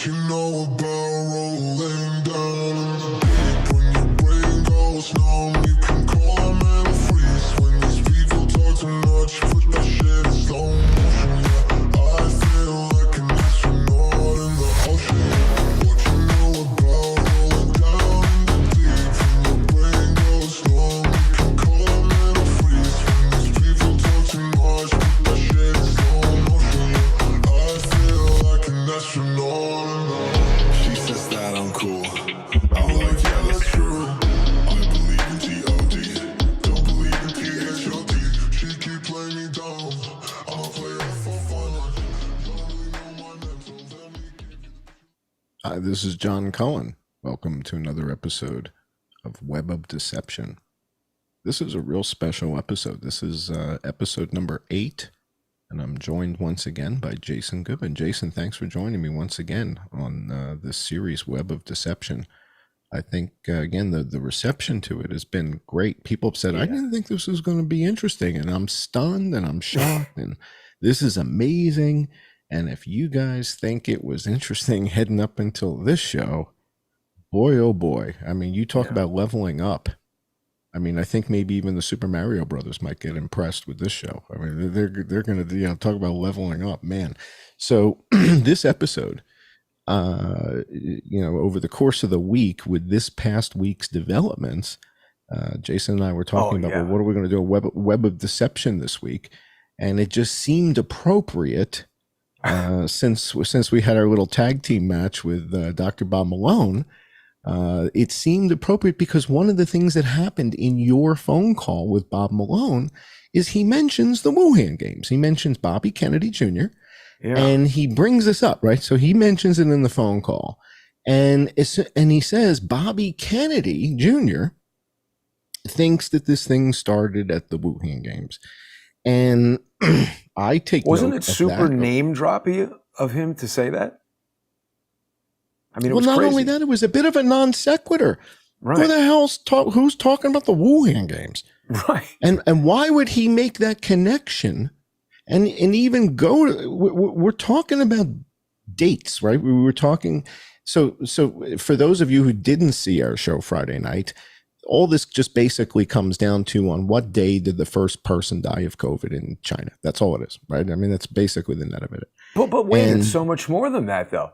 What you know about rolling down in the deep? When your brain goes numb, you can call a man a freeze. When these people talk too much, put that shit in slow motion. Yeah, I feel like an astronaut in the ocean. What you know about rolling down in the deep? When your brain goes numb, you can call a man a freeze. When these people talk too much, put that shit in slow motion. Yeah, I feel like an astronaut. She says that I'm cool. I'm like, yeah, that's true. I believe in G.O.D. Don't believe in P.H.O.D. She keep playing me down. I'ma play her for fun. Don't really know my mental. Let me give you. Hi, this is John Cullen. Welcome to another episode of Web of Deception. This is a real special episode. This is episode number 8. And I'm joined once again by Jason Goodman. Jason, thanks for joining me once again on this series, Web of Deception. I think, again, the reception to it has been great. People have said, I didn't think this was going to be interesting, and I'm stunned, and I'm shocked, and this is amazing. And if you guys think it was interesting heading up until this show, boy, oh boy. I mean, you talk about leveling up. I mean, I think maybe even the Super Mario Brothers might get impressed with this show. I mean, they're going to talk about leveling up, man. So this episode, over the course of the week with this past week's developments, Jason and I were talking about, well, what are we going to do? A web of deception this week, and it just seemed appropriate since we had our little tag team match with Dr. Bob Malone. It seemed appropriate because one of the things that happened in your phone call with Bob Malone is he mentions the Wuhan games. He mentions Bobby Kennedy Jr. And he brings this up, right? So he mentions it in the phone call, and he says Bobby Kennedy Jr. thinks that this thing started at the Wuhan games, and I take wasn't note it super name droppy of him to say that? I mean, it was not crazy. only that, it was a bit of a non sequitur. Right. Who the hell's who's talking about the Wuhan games? Right. And why would he make that connection? And even go? We're talking about dates, right? We were talking. So for those of you who didn't see our show Friday night, all this just basically comes down to on what day did the first person die of COVID in China? That's all it is, right? I mean, that's basically the net of it. But wait, it's so much more than that, though.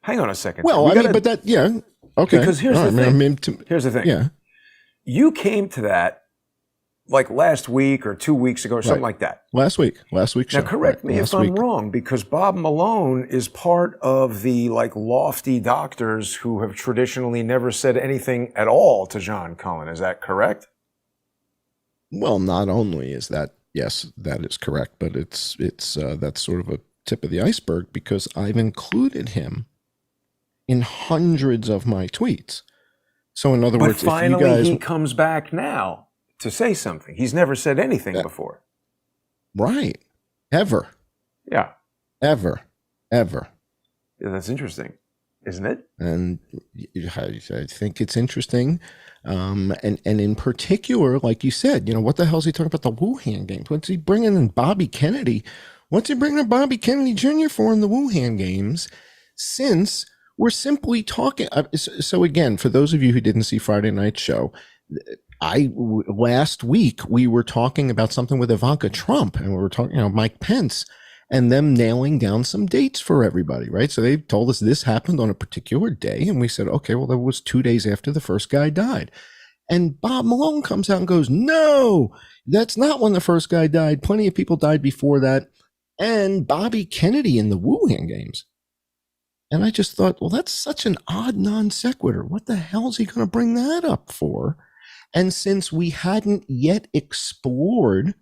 Hang on a second. Well, okay. Because here's the thing. Here's the thing. Yeah. You came to that like last week or 2 weeks ago or something like that. Last week show. Now, correct me if I'm wrong, because Bob Malone is part of the like lofty doctors who have traditionally never said anything at all to John Cullen. Is that correct? Well, not only is that, yes, that is correct, but it's that's sort of a tip of the iceberg because I've included him in hundreds of my tweets. So in other words, finally if you guys, he comes back now to say something. He's never said anything before. Right. Ever. Yeah. Ever. Yeah, that's interesting, isn't it? And I think it's interesting. And in particular, like you said, what the hell is he talking about the Wuhan games? What's he bringing in Bobby Kennedy? What's he bringing in Bobby Kennedy Jr. for in the Wuhan games? Since we're simply talking. So again, for those of you who didn't see Friday night's show, last week we were talking about something with Ivanka Trump, and we were talking, Mike Pence, and them nailing down some dates for everybody, right? So they told us this happened on a particular day, and we said, okay, well, that was 2 days after the first guy died. And Bob Malone comes out and goes, no, that's not when the first guy died. Plenty of people died before that. And Bobby Kennedy in the Wuhan games. And I just thought, well, that's such an odd non sequitur. What the hell is he going to bring that up for? And since we hadn't yet explored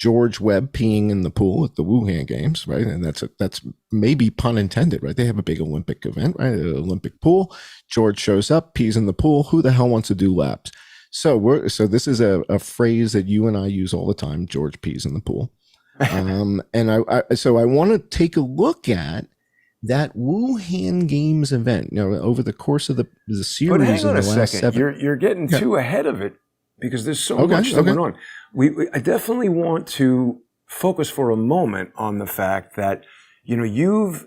George Webb peeing in the pool at the Wuhan games, right? And that's maybe pun intended, right? They have a big Olympic event, right? An Olympic pool. George shows up, pees in the pool. Who the hell wants to do laps? So this is a phrase that you and I use all the time. George pees in the pool. And I want to take a look at that Wuhan Games event, over the course of the series. But hang on in the a last second. 7. You're getting too ahead of it because there's so much going on. I definitely want to focus for a moment on the fact that, you've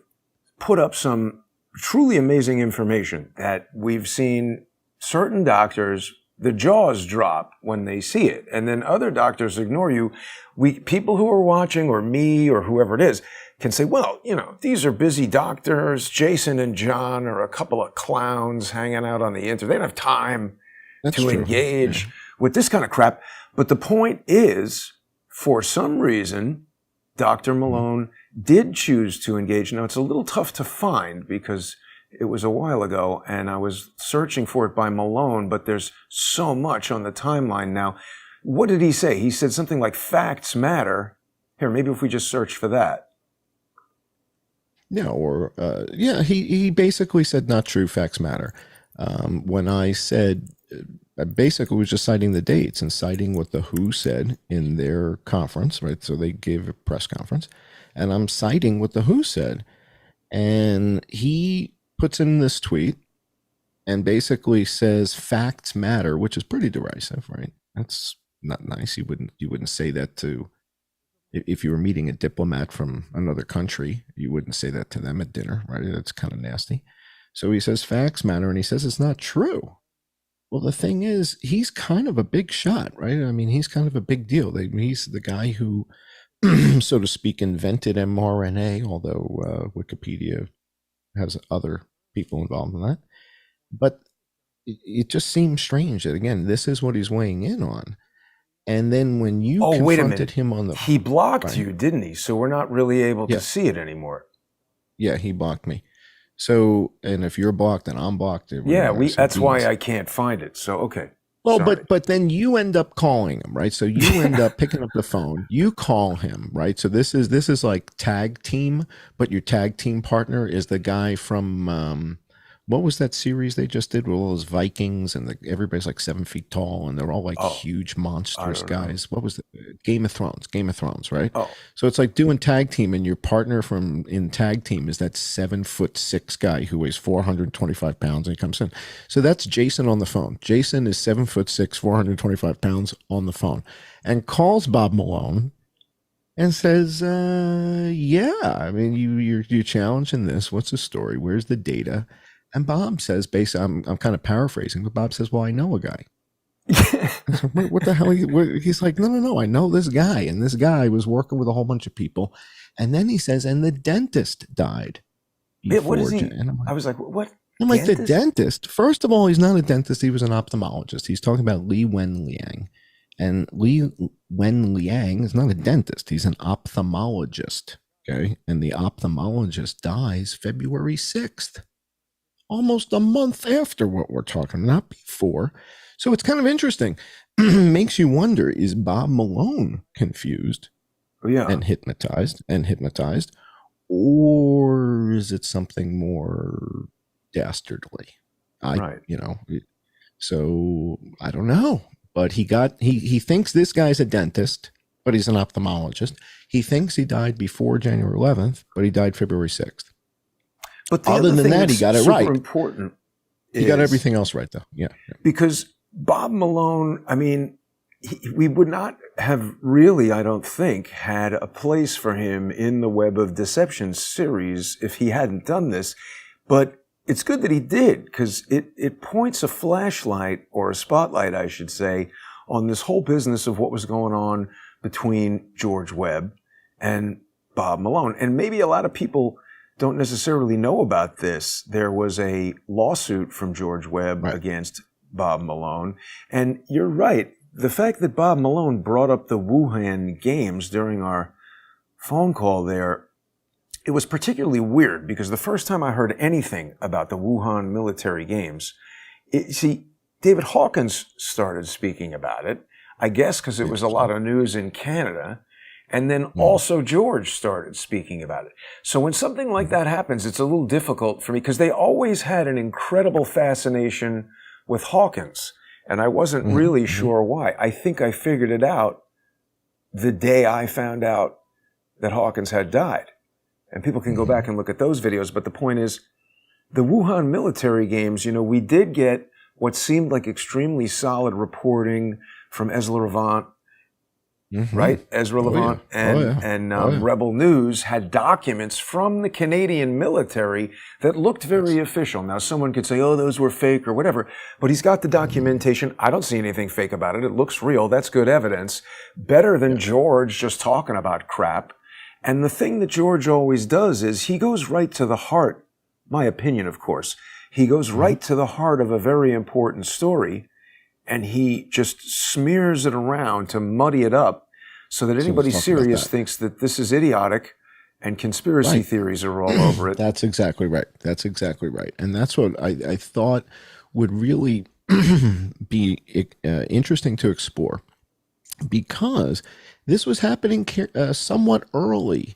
put up some truly amazing information that we've seen certain doctors, the jaws drop when they see it, and then other doctors ignore you. People who are watching, or me, or whoever it is, can say, well, these are busy doctors. Jason and John are a couple of clowns hanging out on the internet. They don't have time to engage with this kind of crap. But the point is, for some reason, Dr. Malone did choose to engage. Now, it's a little tough to find because it was a while ago and I was searching for it by Malone, but there's so much on the timeline now. What did he say? He said something like facts matter. Here, maybe if we just search for that. Yeah, or he basically said not true, facts matter. When I said, I basically was just citing the dates and citing what the WHO said in their conference, right? So they gave a press conference, and I'm citing what the WHO said. And he puts in this tweet and basically says facts matter, which is pretty derisive, right? That's not nice. You wouldn't say that to, if you were meeting a diplomat from another country, you wouldn't say that to them at dinner, right? That's kind of nasty. So he says facts matter, and he says it's not true. Well, the thing is, he's kind of a big shot, right? I mean, he's kind of a big deal. He's the guy who, so to speak, invented mRNA, although Wikipedia has other people involved in that. But it just seems strange that, again, this is what he's weighing in on. And then when you confronted him on the... He blocked you, didn't he? So we're not really able to see it anymore. Yeah, he blocked me. So, and if you're blocked and I'm blocked... that's why I can't find it. So, okay. Well, but then you end up calling him, right? So you end up picking up the phone. You call him, right? So this is like tag team, but your tag team partner is the guy from... what was that series they just did with all those Vikings and everybody's like 7 feet tall and they're all like huge monstrous guys? What was it? Game of Thrones, right? Oh. So it's like doing tag team, and your partner in tag team is that 7'6" guy who weighs 425 pounds, and he comes in. So that's Jason on the phone. Jason is 7'6", 425 pounds on the phone, and calls Bob Malone and says, I mean, you're challenging this. What's the story? Where's the data? And Bob says, I'm kind of paraphrasing, but Bob says, well, I know a guy. What the hell? He's like, no, I know this guy. And this guy was working with a whole bunch of people. And then he says, and the dentist died. What is he? And I was like, what? I'm like, the dentist? First of all, he's not a dentist. He was an ophthalmologist. He's talking about Li Wenliang. And Li Wenliang is not a dentist. He's an ophthalmologist. Okay. And the ophthalmologist dies February 6th. Almost a month after what we're talking, not before. So it's kind of interesting. Makes you wonder, is Bob Malone confused and hypnotized, or is it something more dastardly? So I don't know. But he thinks this guy's a dentist, but he's an ophthalmologist. He thinks he died before January 11th, but he died February 6th. But other than that, he got it right. Important. He got everything else right, though. Yeah. Because Bob Malone, I mean, we would not have really, I don't think, had a place for him in the Web of Deception series if he hadn't done this. But it's good that he did, because it points a flashlight, or a spotlight, I should say, on this whole business of what was going on between George Webb and Bob Malone. And maybe a lot of people don't necessarily know about this. There was a lawsuit from George Webb against Bob Malone. And you're right. The fact that Bob Malone brought up the Wuhan games during our phone call there, it was particularly weird, because the first time I heard anything about the Wuhan military games, David Hawkins started speaking about it, I guess because it was a lot of news in Canada. And then also George started speaking about it. So when something like that happens, it's a little difficult for me, because they always had an incredible fascination with Hawkins. And I wasn't really sure why. I think I figured it out the day I found out that Hawkins had died. And people can go back and look at those videos. But the point is, the Wuhan military games, we did get what seemed like extremely solid reporting from Esler Avant right? Ezra Oh, Levant yeah. and Oh, yeah. Rebel News had documents from the Canadian military that looked very official. Now, someone could say, oh, those were fake or whatever, but he's got the documentation. I don't see anything fake about it. It looks real. That's good evidence. Better than George just talking about crap. And the thing that George always does is he goes right to the heart, my opinion, of course. He goes right to the heart of a very important story, and he just smears it around to muddy it up so that anybody serious thinks that this is idiotic and conspiracy theories are all over it. That's exactly right. That's exactly right. And that's what I thought would really be interesting to explore, because this was happening somewhat early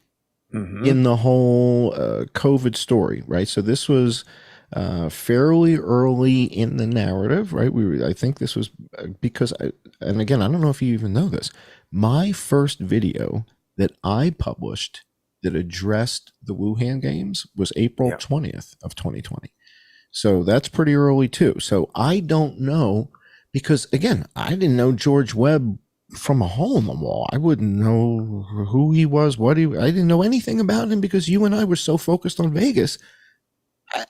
in the whole COVID story, right? So this was fairly early in the narrative, right? I think this was because, and again, I don't know if you even know this, my first video that I published that addressed the Wuhan games was April 20th of 2020. So that's pretty early too. So I don't know, because again, I didn't know George Webb from a hole in the wall. I wouldn't know who he was, I didn't know anything about him, because you and I were so focused on Vegas.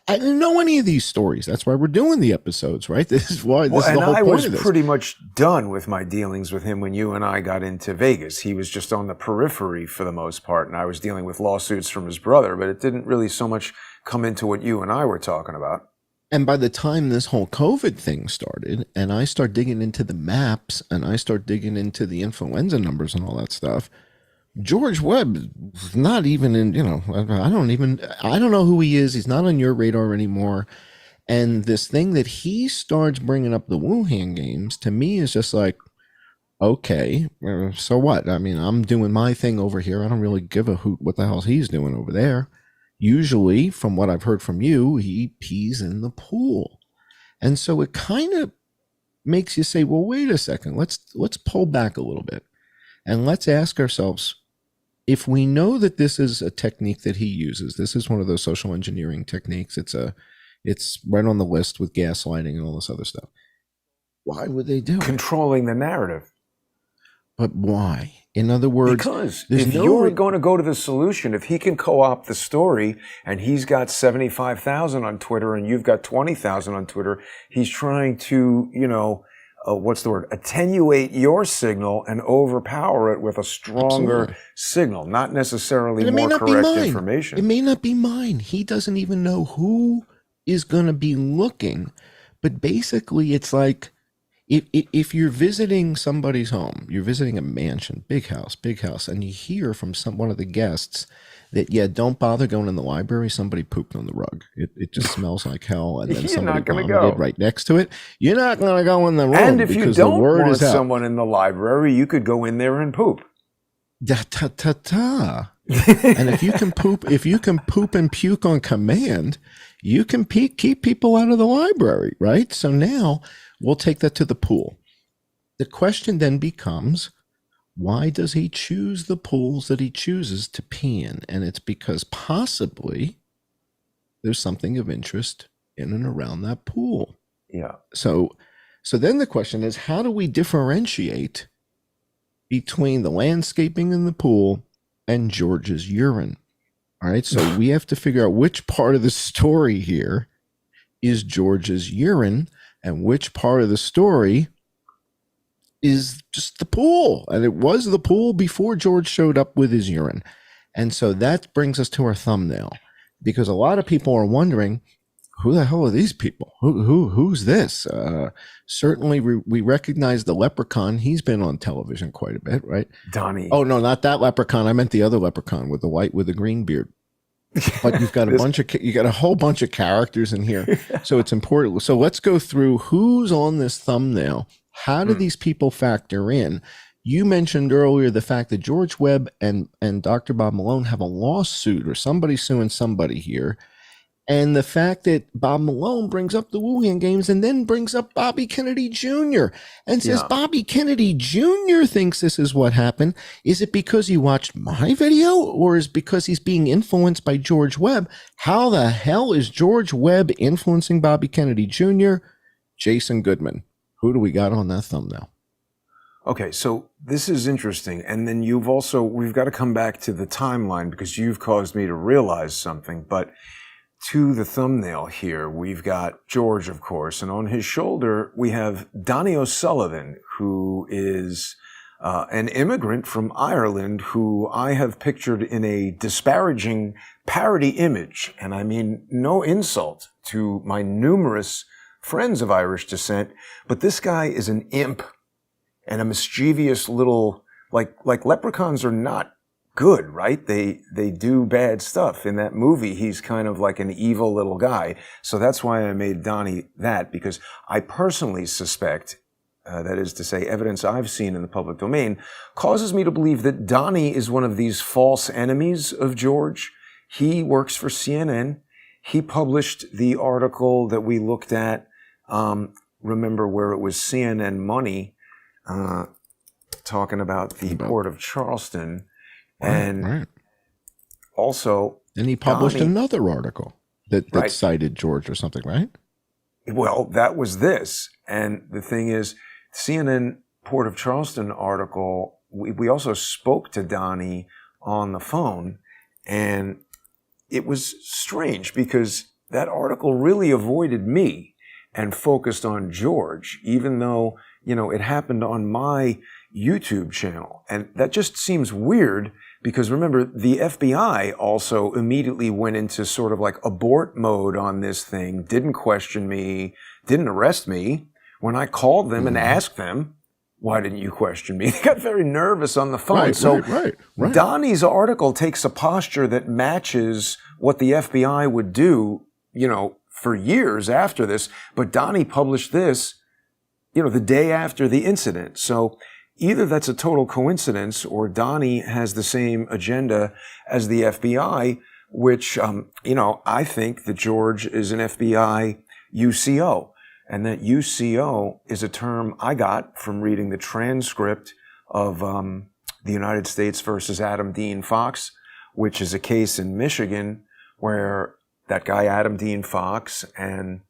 I didn't know any of these stories. That's why we're doing the episodes, right? This is why. This is the whole point of this. I was pretty much done with my dealings with him when you and I got into Vegas. He was just on the periphery for the most part, and I was dealing with lawsuits from his brother, but it didn't really so much come into what you and I were talking about. And by the time this whole COVID thing started, and I start digging into the maps, and I start digging into the influenza numbers and all that stuff, George Webb is not even in, I don't know who he is. He's not on your radar anymore. And this thing that he starts bringing up, the Wuhan games, to me is just like, okay, so what? I mean, I'm doing my thing over here. I don't really give a hoot what the hell he's doing over there. Usually, from what I've heard from you, he pees in the pool. And so it kind of makes you say, well, wait a second, let's pull back a little bit. And let's ask ourselves, if we know that this is a technique that he uses, this is one of those social engineering techniques. It's right on the list with gaslighting and all this other stuff. Why would they do it? Controlling the narrative. But why? In other words, because if you're going to go to the solution, if he can co-opt the story and he's got 75,000 on Twitter and you've got 20,000 on Twitter, he's trying to, attenuate your signal and overpower it with a stronger signal, not necessarily more correct information. It may not be mine. He doesn't even know who is going to be looking. But basically, it's like, if you're visiting somebody's home, you're visiting a mansion, big house, and you hear from one of the guests that, don't bother going in the library, somebody pooped on the rug. It just smells like hell, and then somebody vomited right next to it. You're not going to go in the room. And if you don't want someone in the library, you could go in there and poop. And if you can poop and puke on command, you can keep people out of the library, right? So now we'll take that to the pool. The question then becomes, why does he choose the pools that he chooses to pee in? And it's because possibly there's something of interest in and around that pool. Yeah. So then the question is, how do we differentiate between the landscaping in the pool and George's urine? All right. So we have to figure out which part of the story here is George's urine and which part of the story is just the pool. And it was the pool before George showed up with his urine. And so that brings us to our thumbnail, because a lot of people are wondering, who the hell are these people? Who's this? Certainly we recognize the leprechaun. He's been on television quite a bit, right? Donnie. Oh, no, not that leprechaun. I meant the other leprechaun with the green beard. But you've got a whole bunch of characters in here. So it's important. So let's go through who's on this thumbnail. How do these people factor in? You mentioned earlier the fact that George Webb and Dr. Bob Malone have a lawsuit, or somebody suing somebody here. And the fact that Bob Malone brings up the Wuhan games and then brings up Bobby Kennedy Jr. and says Bobby Kennedy Jr. thinks this is what happened. Is it because he watched my video, or is it because he's being influenced by George Webb? How the hell is George Webb influencing Bobby Kennedy Jr.? Jason Goodman. Who do we got on that thumbnail? Okay, so this is interesting. And then we've got to come back to the timeline because you've caused me to realize something. But to the thumbnail here, we've got George, of course, and on his shoulder, we have Donnie O'Sullivan, who is an immigrant from Ireland who I have pictured in a disparaging parody image. And I mean, no insult to my numerous friends of Irish descent, but this guy is an imp and a mischievous little, like leprechauns are not good, right? They do bad stuff. In that movie, he's kind of like an evil little guy. So that's why I made Donnie that, because I personally suspect, that is to say, evidence I've seen in the public domain, causes me to believe that Donnie is one of these false enemies of George. He works for CNN. He published the article that we looked at, remember, where it was CNN Money, talking about the Port of Charleston. And also... And he published Donnie, another article that cited George or something, right? Well, that was this. And the thing is, CNN Port of Charleston article, we also spoke to Donnie on the phone, and it was strange because that article really avoided me and focused on George, even though, it happened on my YouTube channel. And that just seems weird because remember, the FBI also immediately went into sort of like abort mode on this thing, didn't question me, didn't arrest me. When I called them and asked them, why didn't you question me? They got very nervous on the phone. Right. Donnie's article takes a posture that matches what the FBI would do, for years after this. But Donnie published this, the day after the incident. So either that's a total coincidence or Donnie has the same agenda as the FBI, which, I think that George is an FBI UCO. And that UCO is a term I got from reading the transcript of the United States versus Adam Dean Fox, which is a case in Michigan where that guy Adam Dean Fox and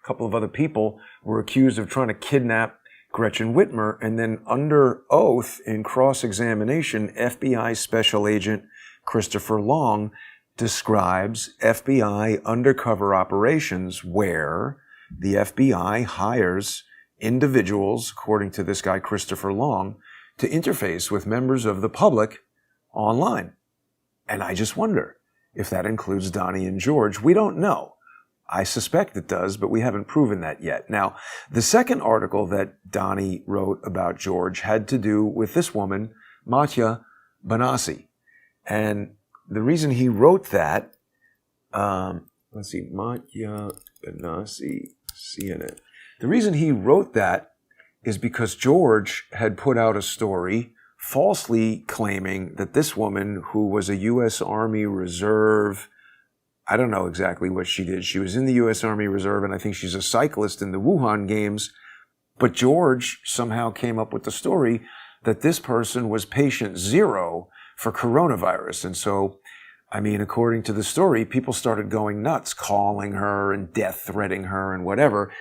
a couple of other people were accused of trying to kidnap Gretchen Whitmer, and then under oath in cross-examination, FBI Special Agent Christopher Long describes FBI undercover operations where the FBI hires individuals, according to this guy Christopher Long, to interface with members of the public online. And I just wonder if that includes Donnie and George. We don't know. I suspect it does, but we haven't proven that yet. Now, the second article that Donnie wrote about George had to do with this woman, Macha Basi. And the reason he wrote that, Macha Basi, CNN. The reason he wrote that is because George had put out a story falsely claiming that this woman, who was a U.S. Army Reserve, I don't know exactly what she did. She was in the U.S. Army Reserve, and I think she's a cyclist in the Wuhan games. But George somehow came up with the story that this person was patient zero for coronavirus. And so, according to the story, people started going nuts, calling her and death threatening her and whatever.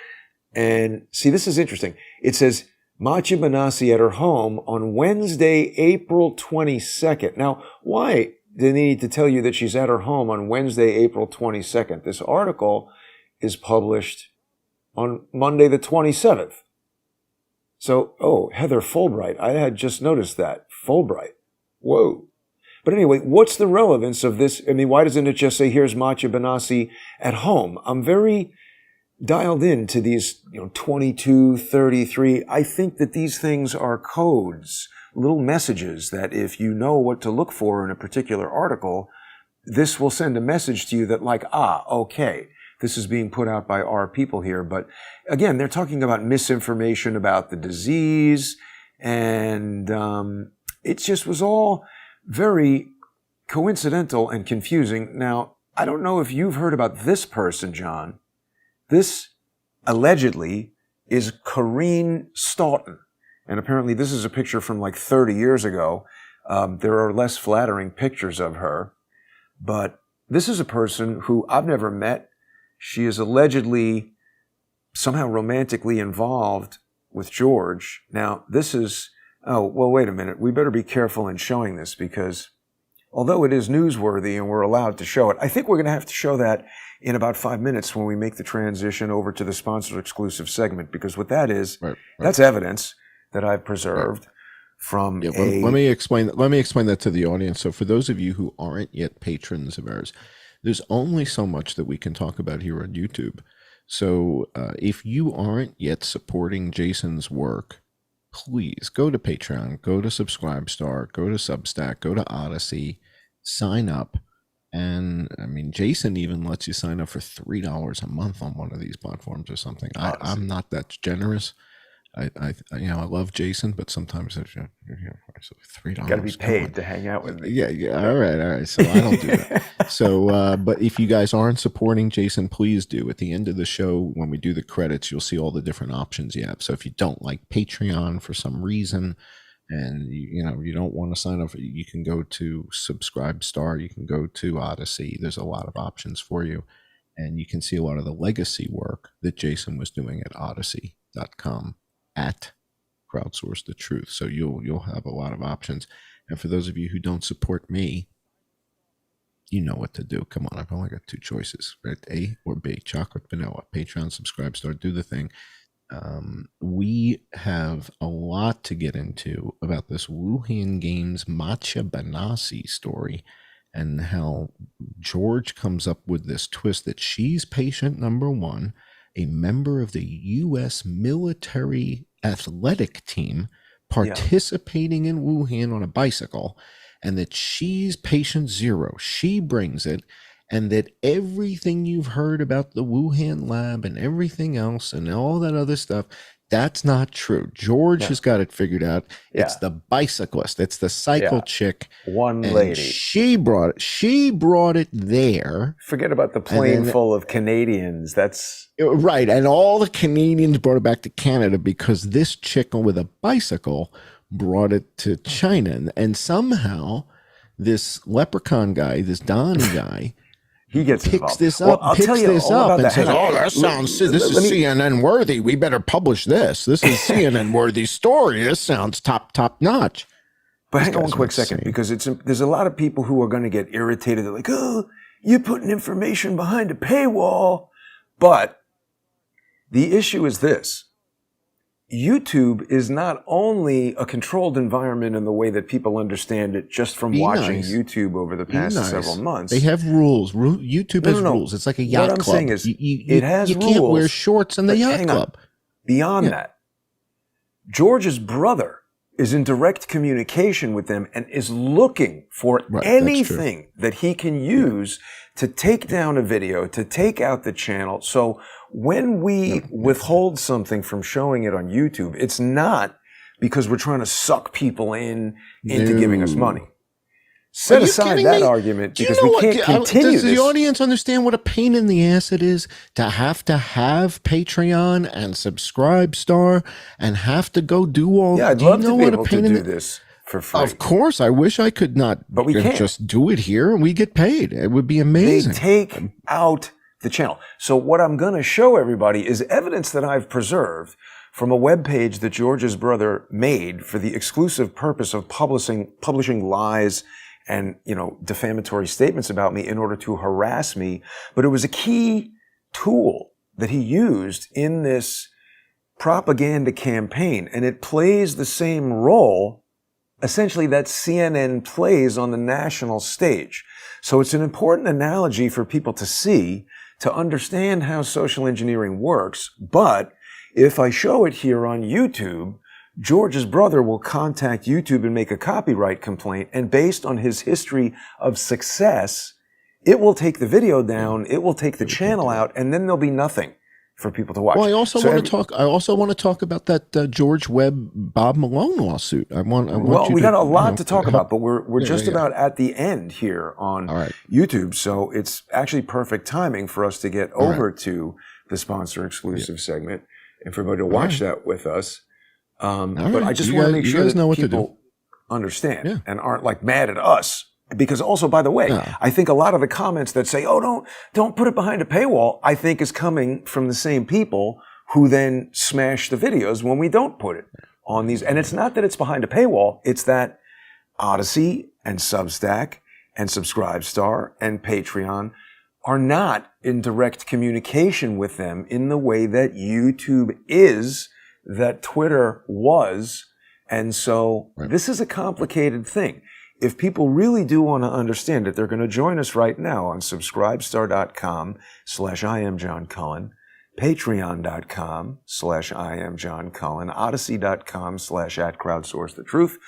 And see, this is interesting. It says, Macha Basi at her home on Wednesday, April 22nd. Now, why do they need to tell you that she's at her home on Wednesday, April 22nd? This article is published on Monday the 27th. So, Heather Fulbright. I had just noticed that. Fulbright. Whoa. But anyway, what's the relevance of this? Why doesn't it just say, here's Macha Basi at home? I'm very dialed in to these, 22, 33. I think that these things are codes, little messages that if you know what to look for in a particular article, this will send a message to you that okay, this is being put out by our people here. But again, they're talking about misinformation about the disease, and it just was all very coincidental and confusing. Now, I don't know if you've heard about this person, John. This, allegedly, is Corrine Stoughton. And apparently this is a picture from 30 years ago. There are less flattering pictures of her. But this is a person who I've never met. She is allegedly somehow romantically involved with George. Now, this is Oh, well, wait a minute. We better be careful in showing this because although it is newsworthy and we're allowed to show it, I think we're going to have to show that in about 5 minutes when we make the transition over to the sponsor exclusive segment, because what that is, that's evidence that I've preserved from let me explain that to the audience. So for those of you who aren't yet patrons of ours, there's only so much that we can talk about here on YouTube. So if you aren't yet supporting Jason's work, please go to Patreon, go to Subscribestar, go to Substack, go to Odyssey, sign up. And I mean, Jason even lets you sign up for $3 a month on one of these platforms or something. I'm not that generous. I love Jason, but sometimes it's $3. Got to be paid to hang out with me. Yeah. All right. So I don't do that. So, but if you guys aren't supporting Jason, please do. At the end of the show, when we do the credits, you'll see all the different options you have. So if you don't like Patreon for some reason, and you don't want to sign up, you can go to Subscribestar, you can go to Odyssey. There's a lot of options for you, and you can see a lot of the legacy work that Jason was doing at Odyssey.com at Crowdsource the Truth. So you'll have a lot of options. And for those of you who don't support me, you know what to do. Come on, I've only got two choices, right? A or B, chocolate, vanilla, Patreon, Subscribestar, do the thing. We have a lot to get into about this Wuhan Games Macha Basi story and how George comes up with this twist that she's patient number one, a member of the U.S. military athletic team participating in Wuhan on a bicycle, and that she's patient zero. She brings it. And that everything you've heard about the Wuhan lab and everything else and all that other stuff, that's not true. George has got it figured out. It's the bicyclist. It's the cycle chick. One lady. She brought it there. Forget about the plane full of Canadians. That's right. And all the Canadians brought it back to Canada because this chick with a bicycle brought it to China. And somehow this leprechaun guy, this Donnie guy, he gets picks this up, and says, "Oh, this is CNN worthy. We better publish this. This is CNN worthy story. This sounds top notch." But hang on one quick second, because there's a lot of people who are going to get irritated. They're like, "Oh, you're putting information behind a paywall." But the issue is this. YouTube is not only a controlled environment in the way that people understand it just from watching YouTube over the past several months. They have rules. YouTube has rules. It's like a yacht club. What I'm saying is it has rules. You can't wear shorts in the yacht club. Beyond that, George's brother is in direct communication with them and is looking for anything that he can use to take down a video, to take out the channel. So when we withhold something from showing it on YouTube, it's not because we're trying to suck people into giving us money. Set aside that argument because we can't continue this. Does the audience understand what a pain in the ass it is to have Patreon and Subscribestar and have to go do all? Yeah, I'd love to be able to do this for free. Of course, I wish I could not, but we can't. Just do it here and we get paid. It would be amazing. They take out the channel. So what I'm going to show everybody is evidence that I've preserved from a web page that George's brother made for the exclusive purpose of publishing lies and, defamatory statements about me in order to harass me. But it was a key tool that he used in this propaganda campaign. And it plays the same role, essentially, that CNN plays on the national stage. So it's an important analogy for people to see, to understand how social engineering works. But if I show it here on YouTube, George's brother will contact YouTube and make a copyright complaint. And based on his history of success, it will take the video down, it will take the channel out, and then there'll be nothing for people to watch. Well, I also want to talk about that George Webb Bob Malone lawsuit. We got a lot to talk about, but we're just about at the end here on YouTube, so it's actually perfect timing for us to get over to the sponsor exclusive segment and for everybody to watch that with us. But I just want to make sure that people understand and aren't like mad at us. Because also, by the way, I think a lot of the comments that say, "Oh, don't put it behind a paywall," I think is coming from the same people who then smash the videos when we don't put it on these. And it's not that it's behind a paywall. It's that Odyssey and Substack and Subscribestar and Patreon are not in direct communication with them in the way that YouTube is, that Twitter was. And so this is a complicated thing. If people really do want to understand it, they're going to join us right now on subscribestar.com/IamJohnCullen, patreon.com/IamJohnCullen, odyssey.com/@crowdsourcethetruth,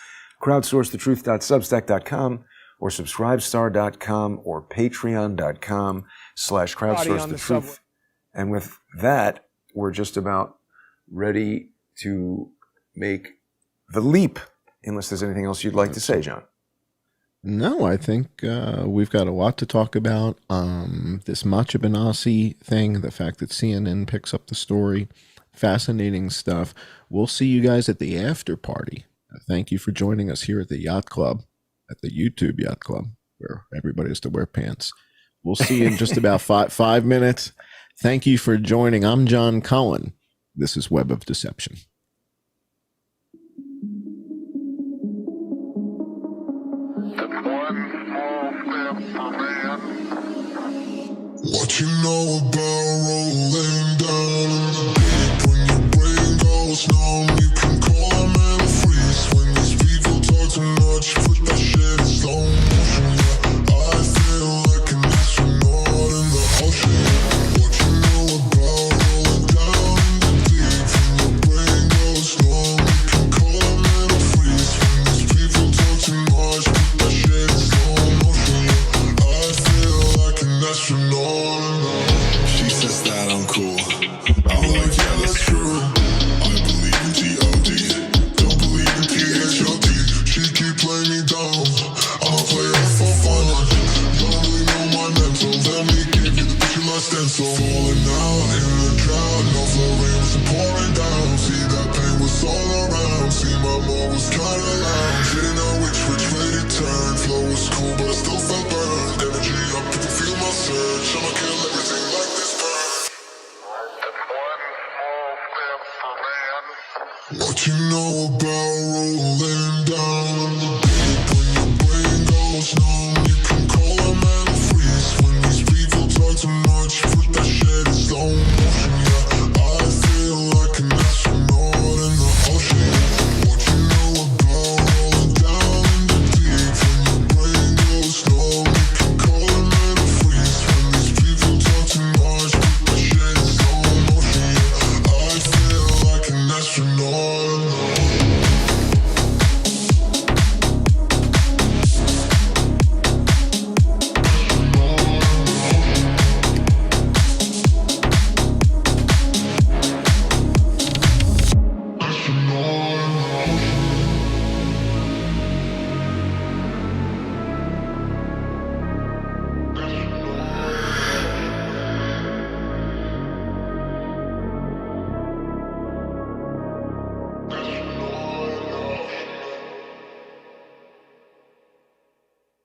crowdsourcethetruth.substack.com, or subscribestar.com or patreon.com/crowdsourcethetruth. And with that, we're just about ready to make the leap, unless there's anything else you'd like to say, John. No, I think we've got a lot to talk about. This Macha Basi thing, the fact that CNN picks up the story, fascinating stuff. We'll see you guys at the after party. Thank you for joining us here at the Yacht Club, at the YouTube Yacht Club, where everybody has to wear pants. We'll see you in just about five minutes. Thank you for joining. I'm John Cullen. This is Web of Deception. What you know about rolling down in the deep? When your brain goes numb, you can call a man a freeze. When these people talk too much, put that shit in slow motion. Yeah, I feel like an astronaut in the ocean. What you know about rolling down in the deep? When your brain goes numb, you can call a man a freeze. When these people talk too much, put that shit in slow motion. Yeah, I feel like an astronaut. She says that I'm cool. I'm like, yeah, that's true. I believe in G.O.D. Don't believe in T.H.O.D. She keep playing me down. I'ma play her for fun. Don't really know my mental. Let me give you the picture like stencil. Falling out in the crowd. No flow rain was pouring down. See that pain was all around. See my mom was kinda loud. Didn't know which way to turn. Flow was cool, but I still felt burned. Energy up, people feel my surge. I'ma kill everything like this burn. What you know about